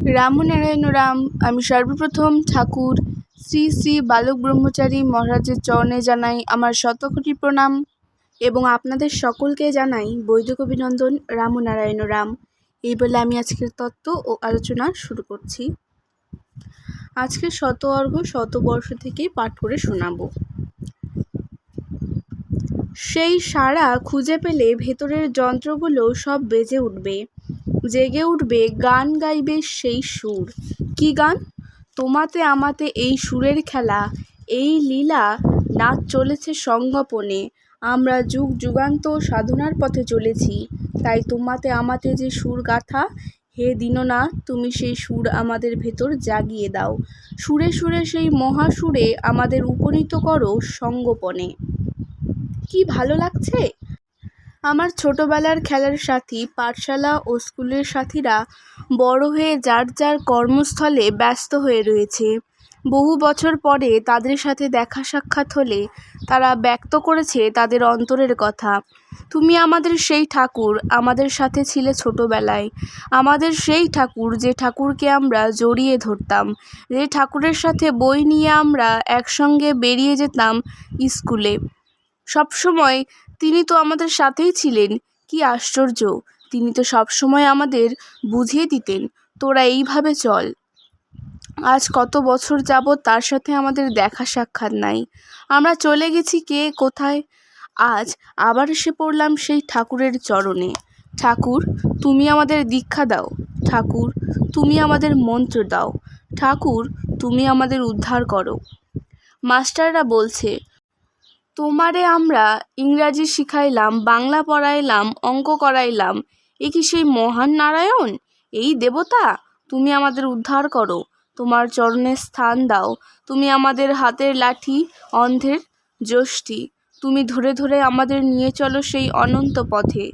রামনারায়ণ রাম। আমি সর্বপ্রথম ঠাকুর শ্রী শ্রী বালক ব্রহ্মচারী মহারাজের চরণে জানাই আমার শতকোটি প্রণাম এবং আপনাদের সকলকে জানাই বৈদিক অভিনন্দন। রামনারায়ণ রাম। এই বলে আমি আজকের তত্ত্ব ও আলোচনা শুরু করছি। আজকে শতবর্গ শতবর্ষ থেকে পাঠ করে শোনাবো। সেই সাড়া খুঁজে পেলে ভেতরের যন্ত্রগুলো সব বেজে উঠবে, জেগে উঠবে, গান গাইবে সেই সুর। কি গান? তোমাতে আমাতে এই সুরের খেলা, এই লীলা নাচ চলেছে সঙ্গোপনে। আমরা যুগ যুগান্তর সাধনার পথে চলেছি, তাই তোমাতে আমাতে যে সুর গাথা, হে দীননাথ তুমি সেই সুর আমাদের ভেতর জাগিয়ে দাও। সুরে সুরে সেই মহাসুরে আমাদের উপনীত করো সঙ্গোপনে। কি ভালো লাগছে! আমার ছোটবেলার খেলার সাথী, পাঠশালা ও স্কুলের সাথীরা বড় হয়ে যার যার কর্মস্থলে ব্যস্ত হয়ে রয়েছে। বহু বছর পরে তাদের সাথে দেখা সাক্ষাৎ হলে তারা ব্যক্ত করেছে তাদের অন্তরের কথা। তুমি আমাদের সেই ঠাকুর, আমাদের সাথে ছিলে ছোটবেলায়। আমাদের সেই ঠাকুর, যে ঠাকুরকে আমরা জড়িয়ে ধরতাম, যে ঠাকুরের সাথে বই নিয়ে আমরা একসঙ্গে বেরিয়ে যেতাম স্কুলে। সবসময় তিনি তো আমাদের সাথেই ছিলেন। কি আশ্চর্য! তিনি তো সবসময় আমাদের বুঝিয়ে দিতেন, তোরা এইভাবে চল। আজ কত বছর যাবৎ তার সাথে আমাদের দেখা সাক্ষাৎ নাই। আমরা চলে গেছি কে কোথায়। আজ আবার এসে পড়লাম সেই ঠাকুরের চরণে। ঠাকুর তুমি আমাদের দীক্ষা দাও। ঠাকুর তুমি আমাদের মন্ত্র দাও। ঠাকুর তুমি আমাদের উদ্ধার করো। মাস্টাররা বলছে, তোমারে আমরা ইংরাজি শিখাইলাম, বাংলা পড়াইলাম, অঙ্ক করাইলাম, এ কি সেই মহান নারায়ণ, এই দেবতা? তুমি আমাদের উদ্ধার করো, তোমার চরণে স্থান দাও। তুমি আমাদের হাতের লাঠি, অন্ধের যষ্টি। তুমি ধরে ধরে আমাদের নিয়ে চলো সেই অনন্ত পথে।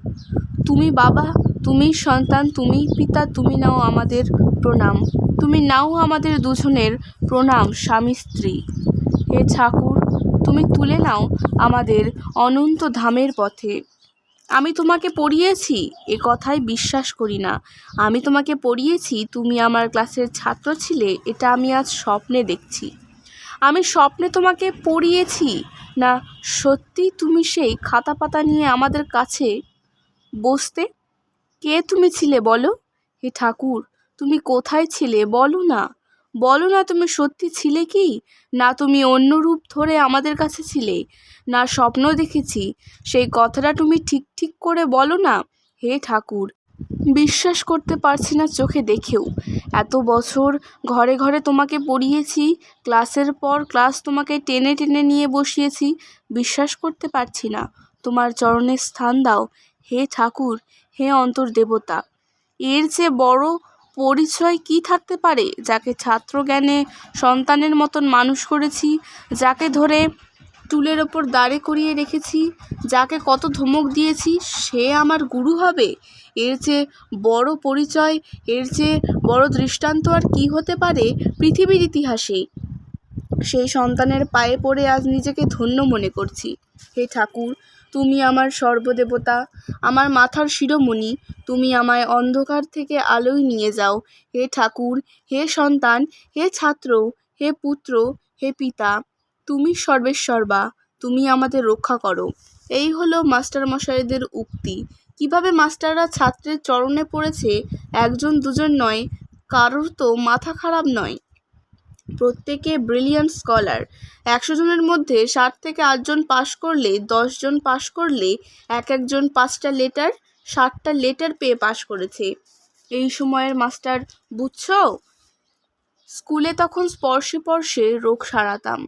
তুমি বাবা, তুমি সন্তান, তুমি পিতা, তুমি নাও আমাদের প্রণাম। তুমি নাও আমাদের দুজনের প্রণাম, স্বামী স্ত্রী। হে ঠাকুর তুমি তুলে নাও আমাদের অনন্ত ধামের পথে। আমি তোমাকে পড়িয়েছি এ কথায় বিশ্বাস করি না। আমি তোমাকে পড়িয়েছি, তুমি আমার ক্লাসের ছাত্র ছিলে, এটা আমি আজ স্বপ্নে দেখছি। আমি স্বপ্নে তোমাকে পড়িয়েছি না সত্যি তুমি সেই খাতা পাতা নিয়ে আমাদের কাছে বসতে? কে তুমি ছিলে বলো? হে ঠাকুর তুমি কোথায় ছিলে বলো না, বলো না তুমি সত্যি ছিলে কি, না তুমি অন্য রূপ ধরে আমাদের কাছে ছিলে, না স্বপ্ন দেখেছি, সেই কথাটা তুমি ঠিক ঠিক করে বলো না। হে ঠাকুর বিশ্বাস করতে পারছি না চোখে দেখেও। এত বছর ঘরে ঘরে তোমাকে পড়িয়েছি, ক্লাসের পর ক্লাস তোমাকে টেনে টেনে নিয়ে বসিয়েছি, বিশ্বাস করতে পারছি না। তোমার চরণে স্থান দাও হে ঠাকুর, হে অন্তর্দেবতা। এর চেয়ে বড় পরিচয় কি থাকতে পারে? যাকে ছাত্র জ্ঞানে সন্তানের মতন মানুষ করেছি, যাকে ধরে টুলের ওপর দাঁড়ে করিয়ে রেখেছি, যাকে কত ধমক দিয়েছি, সে আমার গুরু হবে? এর চেয়ে বড় পরিচয়, এর চেয়ে বড় দৃষ্টান্ত আর কি হতে পারে পৃথিবীর ইতিহাসে? সেই সন্তানের পায়ে পড়ে আজ নিজেকে ধন্য মনে করছি। হে ঠাকুর তুমি আমার সর্বদেবতা, আমার মাথার শিরোমণি। তুমি আমায় অন্ধকার থেকে আলোয় নিয়ে যাও। হে ঠাকুর, হে সন্তান, হে ছাত্র, হে পুত্র, হে পিতা, তুমি সর্বেশ্বর্বা, তুমি আমাদের রক্ষা করো। এই হলো মাস্টারমশাইদের উক্তি। কিভাবে মাস্টাররা ছাত্রের চরণে পড়েছে একজন দুজন নয়, কারোর তো মাথা খারাপ নয়, প্রত্যেকে ব্রিলিয়ান্ট স্কলার। 100 জনের মধ্যে 60 থেকে 8 জন পাশ করলে, 10 জন পাশ করলে এক একজন 5টা লেটার, 60টা লেটার পেয়ে পাশ করেছে। এই সময়ের মাস্টার বুঝছো? স্কুলে তখন স্পর্শে স্পর্শে রোগ সারাতাম।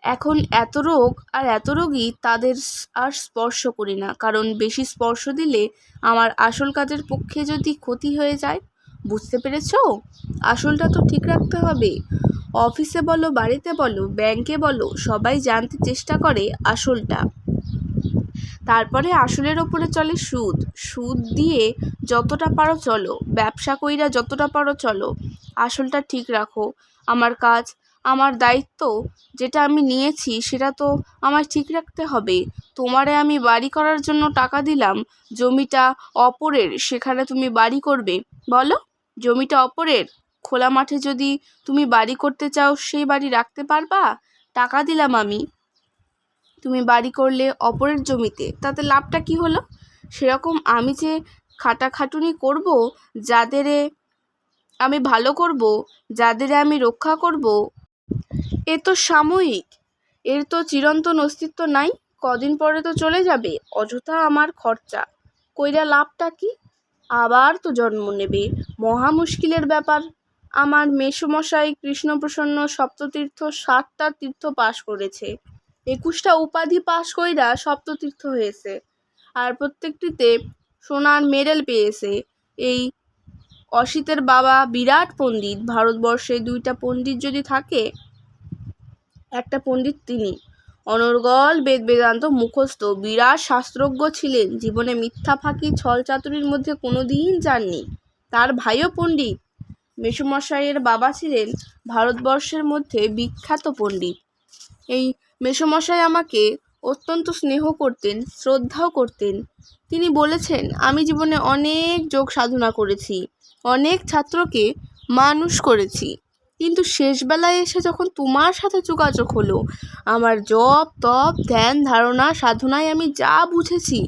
এখন এত রোগ আর এত রোগী তাদের আর স্পর্শ করি না, কারণ বেশি স্পর্শ দিলে আমার আসল কাজের পক্ষে যদি ক্ষতি হয়ে যায়। বুঝতে পেরেছো? আসলটা তো ঠিক রাখতে হবে। অফিসে বলো, বাড়িতে বলো, ব্যাংকে বলো, সবাই জানতে চেষ্টা করে আসলটা। তারপরে আসলের ওপরে চলে সুদ। সুদ দিয়ে যতটা পারো চলো, ব্যবসা কইরা যতটা পারো চলো, আসলটা ঠিক রাখো। আমার কাজ, আমার দায়িত্ব, যেটা আমি নিয়েছি সেটা তো আমায় ঠিক রাখতে হবে। তোমারে আমি বাড়ি করার জন্য টাকা দিলাম, জমিটা অপরের, সেখানে তুমি বাড়ি করবে বলো? জমিটা অপরের। খোলা মাঠে যদি তুমি বাড়ি করতে চাও, সেই বাড়ি রাখতে পারবা? টাকা দিলাম আমি, তুমি বাড়ি করলে অপরের জমিতে, তাতে লাভটা কি হলো? সেরকম আমি যে খাটাখাটুনি করব, যাদেরে আমি ভালো করব, যাদের আমি রক্ষা করব, এ তো সাময়িক, এর তো চিরন্তন অস্তিত্ব নাই, কদিন পরে তো চলে যাবে। অযথা আমার খরচা কইরা লাভটা কি? আবার তো জন্ম নেবে, মহা মুশকিলের ব্যাপার। আমার মেসোমশাই কৃষ্ণপ্রসন্ন সপ্ততীর্থ 7টা তীর্থ পাশ করেছে, 21টা উপাধি পাশ কইরা সপ্ততীর্থ হয়েছে, আর প্রত্যেকটিতে সোনার মেডেল পেয়েছে। এই অসিতের বাবা বিরাট পণ্ডিত। ভারতবর্ষে 2টা পণ্ডিত যদি থাকে, একটা পণ্ডিত তিনি। অনর্গল বেদ বেদান্ত মুখস্থ, বিরাট শাস্ত্রজ্ঞ ছিলেন। জীবনে মিথ্যা ফাঁকি ছল চাতুরির মধ্যে কোনো দিন যাননি। তার ভাইও পণ্ডিত। মেসোমশাইয়ের বাবা ছিলেন ভারতবর্ষের মধ্যে বিখ্যাত পণ্ডিত। এই মেসোমশাই আমাকে অত্যন্ত স্নেহ করতেন, শ্রদ্ধাও করতেন। তিনি বলেছেন, আমি জীবনে অনেক যোগ সাধনা করেছি, অনেক ছাত্রকে মানুষ করেছি, কিন্তু শেষবেলায় এসে যখন তোমার সাথে যোগাযোগ হলো, আমার জপ তপ ধ্যান ধারণা সাধনায় আমি যা বুঝেছি,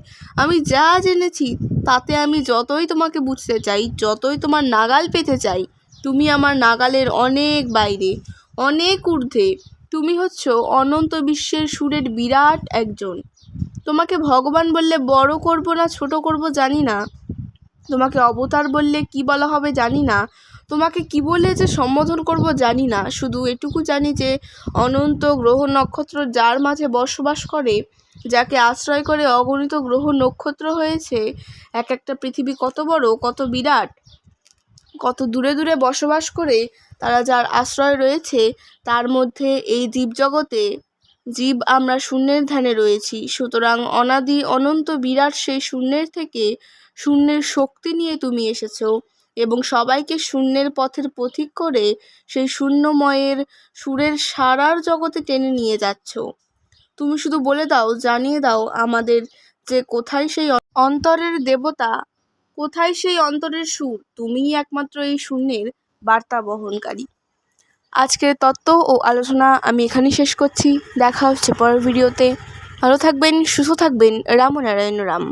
আমি যা জেনেছি, তাতে আমি যতই তোমাকে বুঝতে চাই, যতই তোমার নাগাল পেতে চাই, তুমি আমার নাগালের অনেক বাইরে, অনেক ঊর্ধ্বে। তুমি হচ্ছ অনন্ত বিশ্বের সুরের বিরাট একজন। তোমাকে ভগবান বললে বড় করব না ছোট করব জানি না, তোমাকে অবতার বললে কি বলা হবে জানি না, তোমাকে কি বলে যে সম্বোধন করব জানি না। শুধু এটুকু জানি যে অনন্ত গ্রহ নক্ষত্র যার মাঝে বসবাস করে, যাকে আশ্রয় করে অগণিত গ্রহ নক্ষত্র হয়েছে, এক একটা পৃথিবী কত বড়, কত বিরাট, কত দূরে দূরে বসবাস করে তারা যার আশ্রয় রয়েছে, তার মধ্যে এই জীবজগতে জীব আমরা শূন্যের ধ্যানে রয়েছি। সুতরাং অনাদি অনন্ত বিরাট সেই শূন্যের থেকে শূন্যের শক্তি নিয়ে তুমি এসেছো, এবং সবাইকে শূন্যের পথের পথিক করে সেই শূন্যময়ের সুরের সারার জগতে টেনে নিয়ে যাচ্ছ। তুমি শুধু বলে দাও, জানিয়ে দাও আমাদের যে কোথায় সেই অন্তরের দেবতা, কোথায় সেই অন্তরের সুর। তুমিই একমাত্র এই শূন্যের বার্তা বহনকারী। আজকের তত্ত্ব ও আলোচনা আমি এখানেই শেষ করছি। দেখা হচ্ছে পরের ভিডিওতে। ভালো থাকবেন, সুস্থ থাকবেন। রাম নারায়ণ রাম।